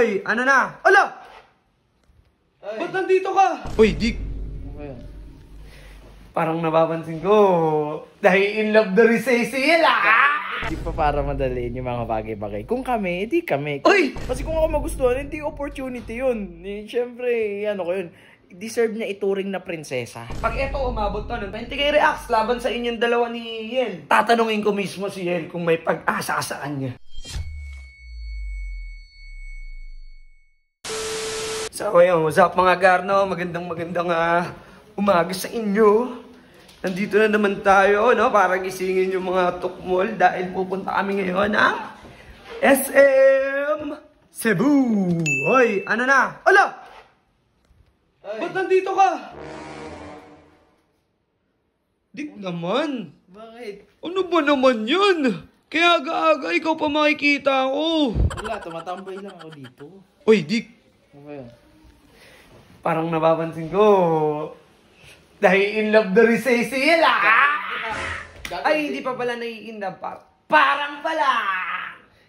Hoy, ano na? Ala! Ba't nandito ka? Uy, Dick. Parang napapansin ko, dahil in love na rin si Ciel, Hindi pa para madaliin yung mga bagay-bagay. Kung kami, hindi kami. Uy! Kasi kung ako magustuhan, hindi opportunity yun. Siyempre, ano ko yun, deserve niya ituring na prinsesa. Pag eto umabot to ng 20k reacts laban sa inyong dalawa ni Yel, tatanungin ko mismo si Yel kung may pag-asa sa kanya. So ayun, what's up mga Garno? Magandang umaga sa inyo. Nandito na naman tayo, no? Para gisingin yung mga tukmol dahil pupunta kami ngayon ng SM Cebu. Hoy, ano na? Ala! Ba't nandito ka? Dik naman. Bakit? Ano ba naman yun? Kaya aga-aga ikaw pa makikita ako. Wala, tumatambay lang ako dito. Uy, Dik. Okay. Parang napapansin ko, dahil in love na rin si Ciel, Ay, hindi pa pala nai-in love pa. Parang pala.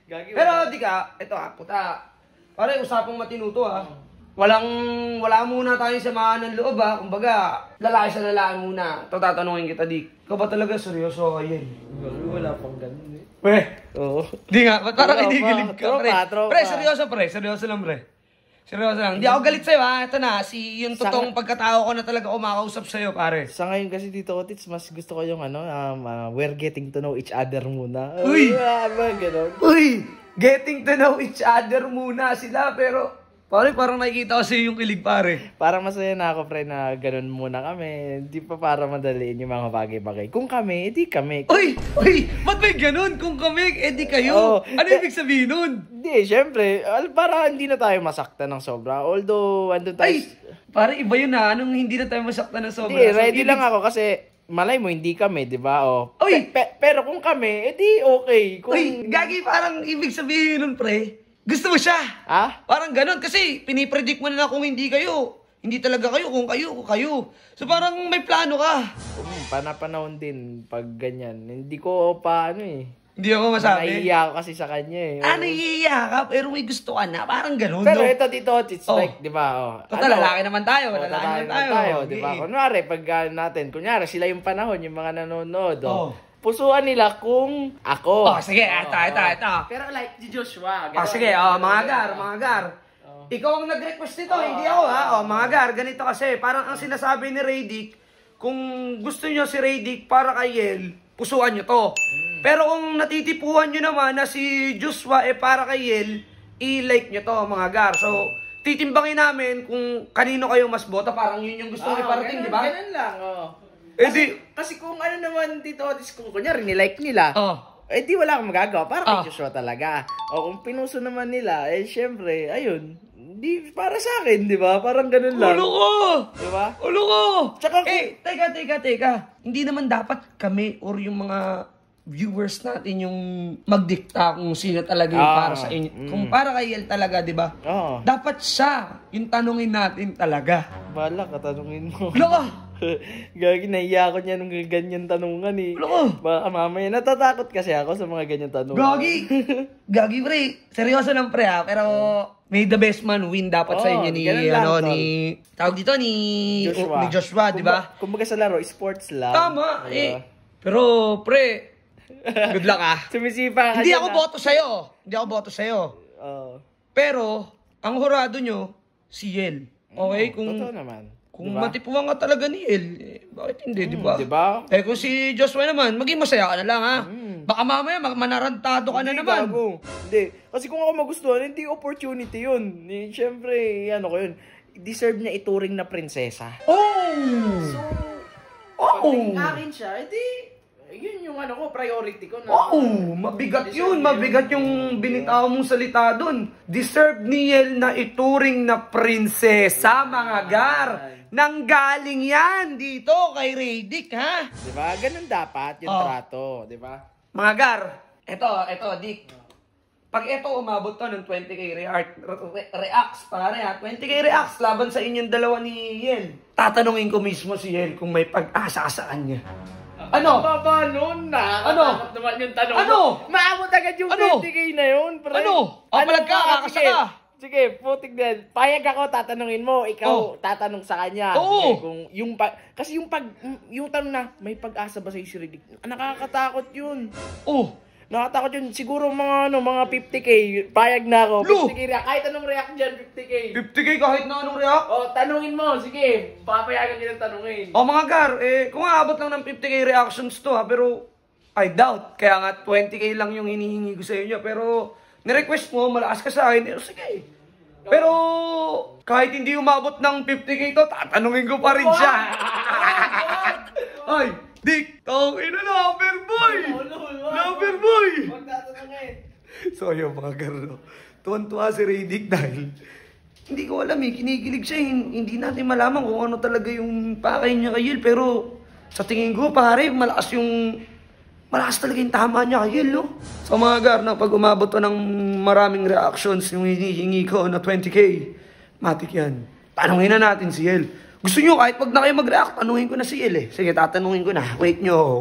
Pero di ka, ito puta. Pare, usapang matinuto Wala muna tayong samahan ng loob Kumbaga, lalaki sa lalaki muna. Ito tatanungin kita, Dik. Ikaw ba talaga seryoso ka yan? Wala pang ganun Oo. Di nga, parang kinikilig ka, pre. Tropa. Pre, seryoso pre. Seryoso lang, pre. Seryoso lang. Hindi ako galit sa'yo, Ito na, yung totoong pagkatao ko na talaga kumakausap sa'yo, pare. Sa ngayon kasi dito, Otits, mas gusto ko yung we're getting to know each other muna. Uy! Ganun. Uy! Getting to know each other muna sila, pero pare, parang nakikita ko sa'yo yung kilig, pare. Parang masaya na ako, pre, na ganun muna kami. Hindi pa para madaliin yung mga bagay-bagay. Kung kami, edi kami. Uy! Ba't may ganun? Kung kami, edi kayo. Ano ibig sabihin nun? Hindi, syempre. Para hindi na tayo masaktan ng sobra. Although, andun tayo. Ay! Pare, iba yun Anong hindi na tayo masaktan ng sobra? Hindi, ready lang ako kasi malay mo, hindi kami, di ba? Uy! Pero kung kami, edi okay. Uy, gagi, parang ibig sabihin nun, pre. Gusto mo siya? Parang ganun kasi pinipredict mo na kung hindi kayo. Hindi talaga kayo, kung kayo. So parang may plano ka. Panapanahon din pag ganyan. Hindi ko pa Hindi ako masabi. Naiiyak ako kasi sa kanya naiiyak ka pero may gusto ka na. Parang ganun. Pero ito dito, it's like, di ba? Total, lalaki naman tayo. Lalaki naman tayo. Di ba? Kunwari, kunyari sila yung panahon, yung mga nanonood. Pusuan nila kung ako. Sige, ito. Pero like, si Joshua. Sige, mga gar. Ikaw ang nag-request nito, hindi ako mga gar, ganito kasi. Parang ang sinasabi ni Radic, kung gusto nyo si Radic para kay Yel, pusuan nyo to. Pero kung natitipuhan nyo naman na si Joshua para kay Yel, i-like nyo to, mga gar. So, titimbangin namin kung kanino kayo mas boto. Parang yun yung gusto nyo iparating, di ba? Ganun lang, Kasi kung ano naman dito, kung kunyari nilike nila, di wala akong magagawa. Para kay Joshua talaga. O kung pinuso naman nila, syempre, ayun, di para sa akin, di ba? Parang ganun lang. Ulo ko! Di ba? Ulo ko! Tsaka teka. Hindi naman dapat kami or yung mga viewers natin yung magdikta kung sino talaga yung para sa inyo. Kung para kay Yel talaga, di ba? Dapat siya yung tanungin natin talaga. Bala ka, tanungin mo. Ulo ko! Gagi, naiya ako niya nung ganyan tanungan Baka mamaya, natatakot kasi ako sa mga ganyan tanungan. Gagi pre, seryoso lang pre pero may the best man win dapat sa inyo ni tawag dito ni Joshua, di ba? Kumbaga sa laro, sports lang. Tama, pero pre, good luck Sumisipa ka. Hindi ako boto sa'yo. Pero ang hurado nyo si Yel. Okay, totoo naman. Kung matipuan ka talaga ni Yel, bakit hindi, di ba? Diba? Kung si Joshua naman, maging masaya ka na lang, Baka mamaya, manarantado ka na naman. Hindi. Kasi kung ako magustuhan, hindi opportunity yun. Siyempre, ko yun. Deserve niya ituring na prinsesa. Pag akin siya, yun yung priority ko. Mabigat yun. Mabigat yung binitaw mong salita dun. Deserve ni Yel na ituring na prinsesa, mga gar. Nanggaling yan dito kay Radic, Diba? Ganun dapat yung trato, diba? Mga gar, eto, Dick. Pag ito umabot to ng 20k reacts, pare 20k reacts laban sa inyong dalawa ni Yel. Tatanungin ko mismo si Yel kung may pag-asa sa kanya. Ano? Baba nun na. Ano? Naman yung tanong. Ano? Maabot agad yung 20k na yun, pre. Ano? Papalag ka, kakasa ka. Sige, putik din. Payag ako, tatanungin mo. Ikaw, tatanong sa kanya. Sige, kung kasi yung tanong na, may pag-asa ba sa'yo si Riddick? Nakakatakot yun. Nakatakot yun. Siguro mga 50k. Payag na ako. 50k react. Kahit anong react dyan, 50k. 50k kahit na anong react? Tanungin mo. Sige. Papayagan kita tanungin. Mga gar, kung aabot lang ng 50k reactions to pero I doubt. Kaya nga 20k lang yung hinihingi ko sa inyo. Pero nirequest mo, malakas ka sa akin. Sige. Pero kahit hindi umabot ng 50k to, tatanungin ko pa rin siya. Ay, Dick, tawagin na Loverboy! Loverboy! Huwag tatanungin. So yun mga garlo, tuwan-tuwa si Riddick dahil hindi ko alam kinikilig siya. Hindi natin malaman kung ano talaga yung pakay niya kay Yel. Pero sa tingin ko pare, malakas talaga yung tama niya kay Yel, no? So mga garlo, pag umabot to ng maraming reactions yung hinihingi ko na 20k, matik yan. Tanungin na natin si Yel. Gusto nyo, kahit pag na kayo mag-react, tanungin ko na si Yel eh. Sige, tatanungin ko na. Wait nyo.